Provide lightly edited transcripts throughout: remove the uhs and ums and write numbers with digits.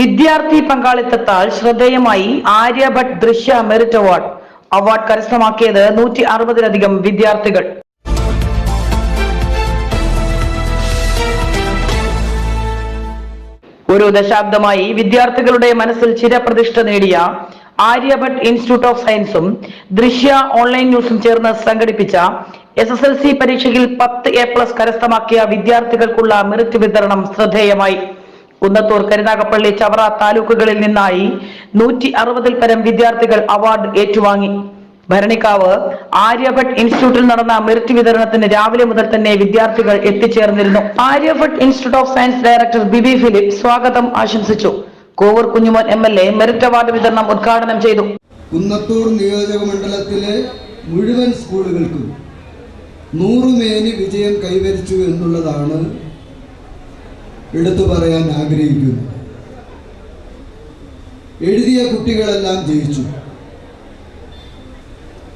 വിദ്യാർത്ഥി പങ്കാളിത്തത്താൽ ശ്രദ്ധേയമായി ആര്യഭട്ട് ദൃശ്യ മെറിറ്റ് അവാർഡ് കരസ്ഥമാക്കിയത് 160-ലധികം വിദ്യാർത്ഥികൾ. ഒരു ദശാബ്ദമായി വിദ്യാർത്ഥികളുടെ മനസ്സിൽ ചിരപ്രതിഷ്ഠ നേടിയ ആര്യഭട്ട് ഇൻസ്റ്റിറ്റ്യൂട്ട് ഓഫ് സയൻസും ദൃശ്യ ഓൺലൈൻ ന്യൂസും ചേർന്ന് സംഘടിപ്പിച്ച SSLC പരീക്ഷയിൽ 10A+ കരസ്ഥമാക്കിയ വിദ്യാർത്ഥികൾക്കുള്ള മെറിറ്റ് വിതരണം ശ്രദ്ധേയമായി. കുന്നത്തൂർ, കരുനാഗപ്പള്ളി, ചവറ താലൂക്കുകളിൽ നിന്നായി 160-ൽ പരം വിദ്യാർത്ഥികൾ അവാർഡ് ഏറ്റുവാങ്ങി. ഭരണിക്കാവ് ആര്യഭട്ട് ഇൻസ്റ്റിറ്റ്യൂട്ടിൽ നടന്ന മെറിറ്റ് വിതരണത്തിന് രാവിലെ മുതൽ തന്നെ വിദ്യാർത്ഥികൾ എത്തിച്ചേർന്നിരുന്നു. Aryabhat institute of science director Bibi Philip സ്വാഗതം ആശംസിച്ചു. Kovoor Kunjumon MLA merit award വിതരണം ഉദ്ഘാടനം ചെയ്തു. കുന്നത്തൂർ നിയോജക മണ്ഡലത്തിലെ മുഴുവൻ സ്കൂളുകൾക്കും 100 മേനി വിജയം കൈവരിച്ചു എന്നുള്ളതാണ് എടുത്തു പറയാൻ ആഗ്രഹിക്കുന്നത്. എഴുതിയ കുട്ടികളെല്ലാം ജയിച്ചു.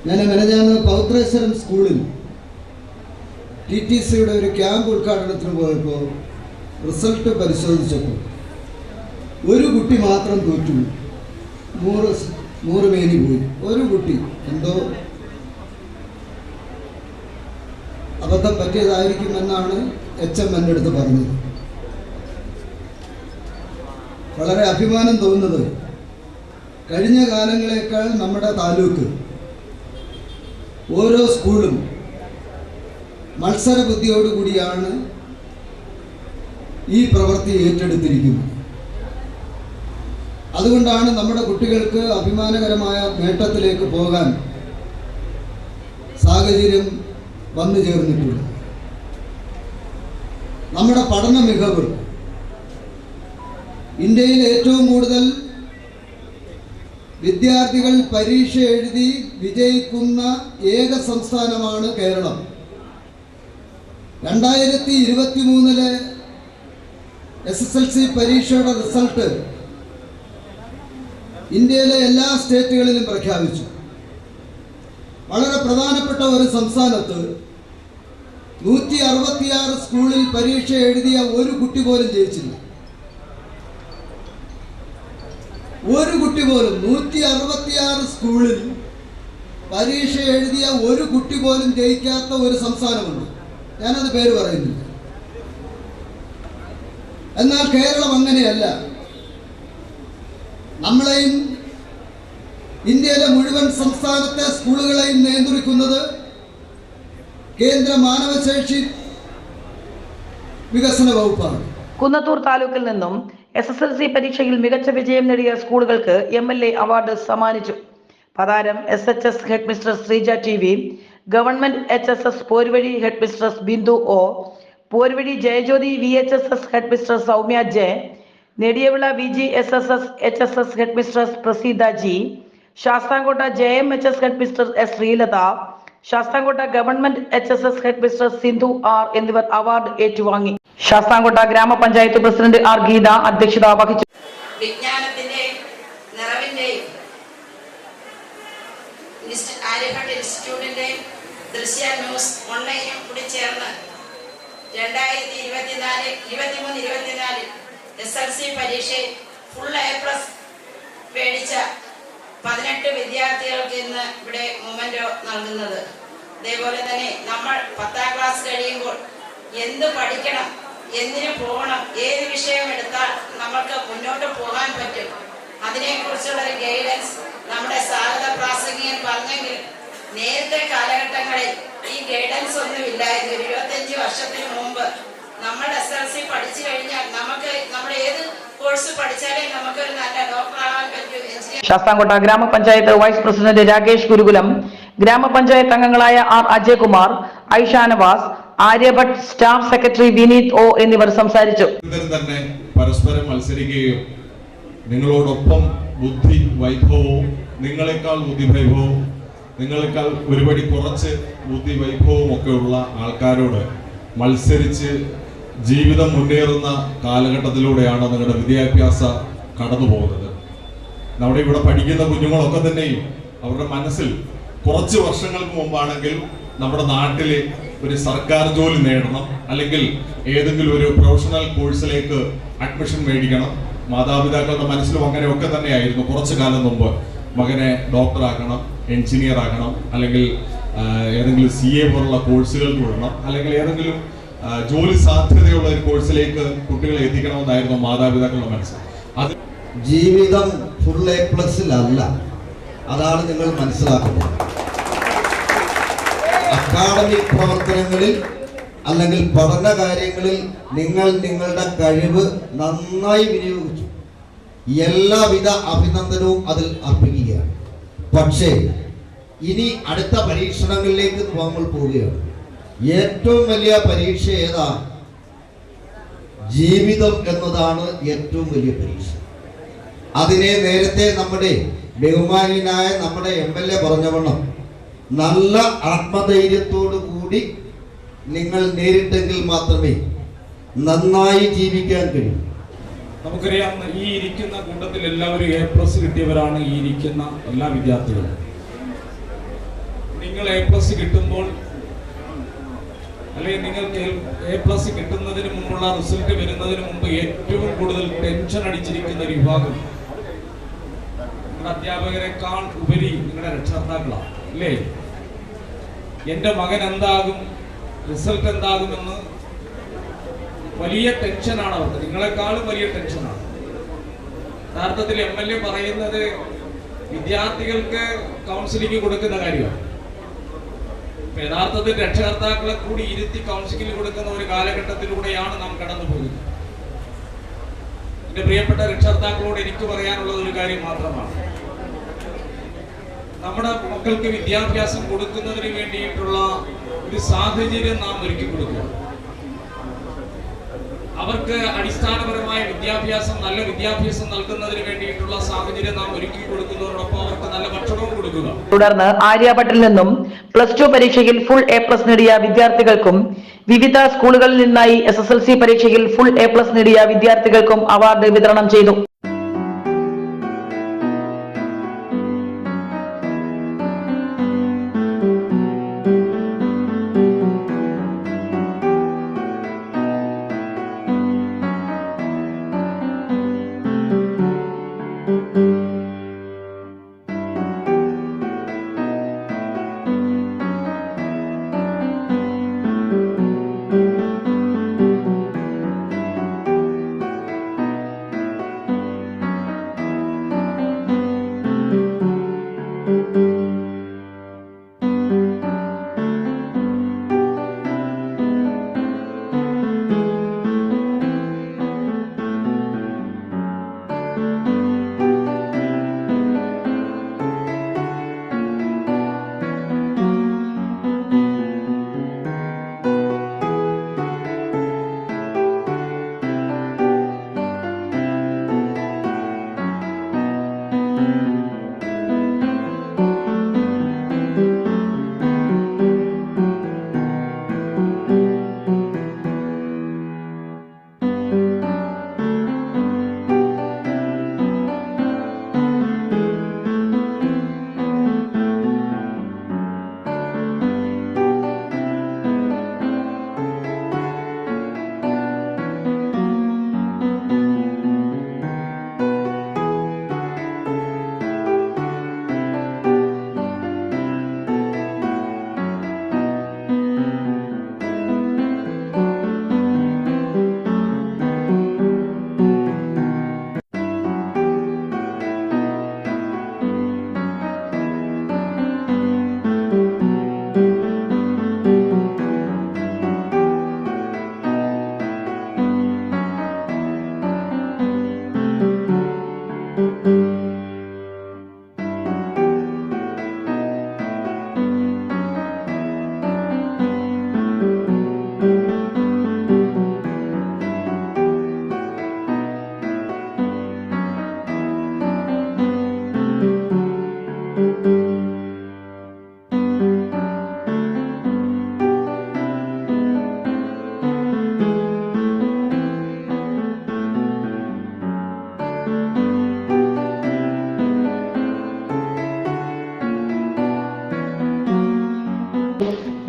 ഞാൻ മെനഞ്ഞാന്ന് പൗത്രേശ്വരം സ്കൂളിൽ TTCയുടെ ഒരു ക്യാമ്പ് ഉദ്ഘാടനത്തിന് പോയപ്പോൾ റിസൾട്ട് പരിശോധിച്ചപ്പോൾ ഒരു കുട്ടി മാത്രം തോറ്റു. 100 മേനി പോയി. ഒരു കുട്ടി എന്തോ അബദ്ധം പറ്റിയതായിരിക്കുമെന്നാണ് HM എൻ്റെ അടുത്ത് പറഞ്ഞത്. വളരെ അഭിമാനം തോന്നുന്നത് കഴിഞ്ഞ കാലങ്ങളേക്കാൾ നമ്മുടെ താലൂക്ക് ഓരോ സ്കൂളും മത്സര ബുദ്ധിയോടുകൂടിയാണ് ഈ പ്രവൃത്തി ഏറ്റെടുത്തിരിക്കുന്നത്. അതുകൊണ്ടാണ് നമ്മുടെ കുട്ടികൾക്ക് അഭിമാനകരമായ നേട്ടത്തിലേക്ക് പോകാൻ സാഹചര്യം വന്നു ചേർന്നിട്ടുള്ളത്. നമ്മുടെ പഠന മികവ് ഇന്ത്യയിൽ ഏറ്റവും കൂടുതൽ വിദ്യാർത്ഥികൾ പരീക്ഷ എഴുതി വിജയിക്കുന്ന ഏക സംസ്ഥാനമാണ് കേരളം. 2023 SSLC പരീക്ഷയുടെ റിസൾട്ട് ഇന്ത്യയിലെ എല്ലാ സ്റ്റേറ്റുകളിലും പ്രഖ്യാപിച്ചു. വളരെ പ്രധാനപ്പെട്ട ഒരു സംസ്ഥാനത്ത് 166 സ്കൂളിൽ പരീക്ഷ എഴുതിയ ഒരു കുട്ടി പോലും ജയിച്ചില്ല. ഒരു കുട്ടി പോലും 166 സ്കൂളിൽ പരീക്ഷ എഴുതിയ ഒരു കുട്ടി പോലും ജയിക്കാത്ത ഒരു സംസ്ഥാനമുണ്ട്. ഞാനത് പേര് പറയുന്നില്ല. എന്നാൽ കേരളം അങ്ങനെയല്ല. നമ്മളെയും ഇന്ത്യയിലെ മുഴുവൻ സംസ്ഥാനത്തെ സ്കൂളുകളെയും നിയന്ത്രിക്കുന്നത് കേന്ദ്ര മാനവശേഷി വികസന വകുപ്പാണ്. കുന്നത്തൂർ താലൂക്കിൽ നിന്നും SSLC പരീക്ഷയിൽ മികച്ച വിജയം നേടിയ സ്കൂളുകൾക്ക് MLA അവാർഡ് സമ്മാനിച്ചു. Pataram SHS headmistress Sreeja TV, government HSS Poruvazhi headmistress Bindu O, Poruvazhi Jayajyothi VHSS headmistress Soumya J, Nediyavila VGSSS HSS headmistress Praseetha G, Sasthamkotta JMHS headmistress S Sreelatha, Sasthamkotta government HSS headmistress Sindhu R എന്നിവർ അവാർഡ് ഏറ്റുവാങ്ങി. ശാസ്താംകോട്ട ഗ്രാമപഞ്ചായത്ത് president R Geetha അധ്യക്ഷത വഹിച്ചു. വിജ്ഞാനത്തിന്റെയും നിറവിന്റെയും ആര്യഭട്ട് ഇൻസ്റ്റിറ്റ്യൂട്ടിന്റെയും ദൃശ്യ news ഓൺലൈനും കൂടി ചേർന്ന് 2023-24 SSLC പരീക്ഷയിൽ full A+ മേടിച്ച 18 വിദ്യാർത്ഥികൾക്ക് ഇന്ന് ഇവിടെ മൊമെന്റോ നൽകുന്നത്. അതേപോലെ തന്നെ നമ്മൾ 10ാം ക്ലാസ് കഴിയുമ്പോൾ എന്ത് പഠിക്കണം, എന്തിനു പോകണം, ഏത് വിഷയം എടുത്താൽ നമ്മൾക്ക് മുന്നോട്ട് പോകാൻ പറ്റും, അതിനെക്കുറിച്ചുള്ള ഒരു ഗൈഡൻസ് നമ്മുടെ സ്വാഗത പ്രാസംഗികൻ പറഞ്ഞെങ്കിൽ നേരത്തെ കാലഘട്ടങ്ങളിൽ ഈ ഗൈഡൻസ് ഒന്നും ഇല്ലായിരുന്നു. 25 വർഷത്തിന് മുമ്പ് നമ്മൾ SSLC പഠിച്ചു കഴിഞ്ഞാൽ നമ്മൾ ഏത് കോഴ്സ് പഠിച്ചാലേ നമുക്കൊരു നല്ല ഡോക്ടറാകാൻ പറ്റൂ. ശാസ്താംകോട്ട ഗ്രാമപഞ്ചായത്ത് വൈസ് പ്രസിഡന്റ് രാകേഷ് ഗുരുകുലം, ഗ്രാമപഞ്ചായത്ത് അംഗങ്ങളായ R Ajaykumar, Aisha Navas, Aryabhat staff secretary Vineeth O എന്നിവർ സംസാരിച്ചു. തന്നെ പരസ്പരം മത്സരിക്കുകയും നിങ്ങളോടൊപ്പം ബുദ്ധി വൈഭവവും നിങ്ങളെക്കാൾ ബുദ്ധി വൈഭവവും നിങ്ങളെക്കാൾ ഒരുപടി കുറച്ച് ബുദ്ധി വൈഭവവും ഒക്കെ ഉള്ള ആൾക്കാരോട് മത്സരിച്ച് ജീവിതം മുന്നേറുന്ന കാലഘട്ടത്തിലൂടെയാണ് നിങ്ങളുടെ വിദ്യാഭ്യാസ കടന്നു പോകുന്നത്. നമ്മുടെ ഇവിടെ പഠിക്കുന്ന കുഞ്ഞുങ്ങളൊക്കെ തന്നെയും അവരുടെ മനസ്സിൽ കുറച്ച് വർഷങ്ങൾക്ക് മുമ്പാണെങ്കിൽ നമ്മുടെ നാട്ടിലെ ഒരു സർക്കാർ ജോലി നേടണം, അല്ലെങ്കിൽ ഏതെങ്കിലും ഒരു പ്രൊഫഷണൽ കോഴ്സിലേക്ക് അഡ്മിഷൻ മേടിക്കണം, മാതാപിതാക്കളുടെ മനസ്സിലും അങ്ങനെയൊക്കെ തന്നെയായിരുന്നു കുറച്ചു കാലം മുമ്പ്. മകനെ ഡോക്ടറാക്കണം, എഞ്ചിനീയർ ആക്കണം, അല്ലെങ്കിൽ ഏതെങ്കിലും CA പോലുള്ള കോഴ്സുകൾക്ക് വിടണം, അല്ലെങ്കിൽ ഏതെങ്കിലും ജോലി സാധ്യതയുള്ള ഒരു കോഴ്സിലേക്ക് കുട്ടികളെ എത്തിക്കണമെന്നായിരുന്നു മാതാപിതാക്കളുടെ മനസ്സ്. അത് ജീവിതം ഫുൾ A+-ലല്ല, അതാണ് നിങ്ങൾ മനസ്സിലാക്കുന്നത്. അക്കാഡമിക് പ്രവർത്തനങ്ങളിൽ അല്ലെങ്കിൽ പഠന കാര്യങ്ങളിൽ നിങ്ങൾ നിങ്ങളുടെ കഴിവ് നന്നായി വിനിയോഗിച്ചു. എല്ലാവിധ അഭിനന്ദനവും അതിൽ അർപ്പിക്കുകയാണ്. പക്ഷേ ഇനി അടുത്ത പരീക്ഷണങ്ങളിലേക്ക് നമ്മൾ പോവുകയാണ്. ഏറ്റവും വലിയ പരീക്ഷ ഏതാ? ജീവിതം എന്നതാണ് ഏറ്റവും വലിയ പരീക്ഷ. അതിനെ നേരത്തെ നമ്മുടെ ബഹുമാന്യനായ നമ്മുടെ MLA പറഞ്ഞവണ്ണം നല്ല ആത്മധൈര്യത്തോടു കൂടി നിങ്ങൾ നേരിട്ടെങ്കിൽ മാത്രമേ നന്നായി ജീവിക്കാൻ കഴിയൂ. നമുക്കറിയാം, ഈ ഇരിക്കുന്ന കൂട്ടത്തിൽ എല്ലാവരും A+ കിട്ടിയവരാണ്. ഈ ഇരിക്കുന്ന എല്ലാ വിദ്യാർത്ഥികളും നിങ്ങൾ A+ കിട്ടുമ്പോൾ, അല്ലെങ്കിൽ നിങ്ങൾക്ക് A+ കിട്ടുന്നതിന് മുമ്പുള്ള റിസൾട്ട് വരുന്നതിന് മുമ്പ് ഏറ്റവും കൂടുതൽ ടെൻഷൻ അടിച്ചിരിക്കുന്ന ഒരു വിഭാഗം നിങ്ങളുടെ അധ്യാപകരെക്കാൾ ഉപരി നിങ്ങളുടെ രക്ഷകർത്താക്കളാണ്, അല്ലേ? എൻ്റെ മകൻ എന്താകും, റിസൾട്ട് എന്താകുമെന്ന് വലിയ ടെൻഷനാണ് അവർക്ക്, നിങ്ങളെക്കാളും വലിയ ടെൻഷനാണ്. യഥാർത്ഥത്തിൽ MLA പറയുന്നത് വിദ്യാർത്ഥികൾക്ക് കൗൺസിലിംഗ് കൊടുക്കുന്ന കാര്യമാണ്. യഥാർത്ഥത്തിൽ രക്ഷകർത്താക്കളെ കൂടി ഇരുത്തി കൗൺസിലിംഗ് കൊടുക്കുന്ന ഒരു കാലഘട്ടത്തിലൂടെയാണ് നാം കടന്നു പോകുന്നത്. എന്റെ പ്രിയപ്പെട്ട രക്ഷകർത്താക്കളോട് എനിക്ക് പറയാനുള്ളത് ഒരു കാര്യം മാത്രമാണ്. നമ്മുടെ മക്കൾക്ക് വിദ്യാഭ്യാസം കൊടുക്കുന്നതിന് വേണ്ടിയിട്ടുള്ള ഒരു സാഹചര്യം നാം ഒരുക്കി കൊടുക്കുക. അവർക്ക് അടിസ്ഥാനപരമായ വിദ്യാഭ്യാസം, നല്ല വിദ്യാഭ്യാസം നൽകുന്നതിന് വേണ്ടിയിട്ടുള്ള സാഹചര്യം നാം ഒരുക്കി കൊടുക്കുന്നതോടൊപ്പം അവർക്ക് നല്ല ഭക്ഷണവും കൊടുക്കുക. തുടർന്ന് ആര്യഭട്ടിൽ നിന്നും +2 പരീക്ഷയിൽ ഫുൾ A+ നേടിയ വിദ്യാർത്ഥികൾക്കും വിവിധ സ്കൂളുകളിൽ നിന്നായി SSLC പരീക്ഷയിൽ ഫുൾ A+ നേടിയ വിദ്യാർത്ഥികൾക്കും അവാർഡ് വിതരണം ചെയ്തു.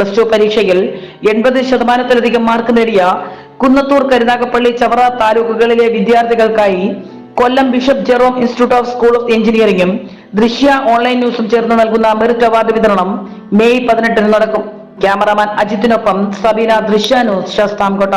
+2 പരീക്ഷയിൽ 80% മാർക്ക് നേടിയ കുന്നത്തൂർ, കരുനാഗപ്പള്ളി, ചവറ താലൂക്കുകളിലെ വിദ്യാർത്ഥികൾക്കായി Kollam bishop Jerome institute of school of എഞ്ചിനീയറിംഗും ദൃശ്യ ഓൺലൈൻ ന്യൂസും ചേർന്ന് നൽകുന്ന മെറിറ്റ് അവാർഡ് വിതരണം മെയ് 18 നടക്കും. ക്യാമറാമാൻ അജിത്തിനൊപ്പം സബീന, ദൃശ്യ ന്യൂസ്, ശാസ്താംകോട്ട.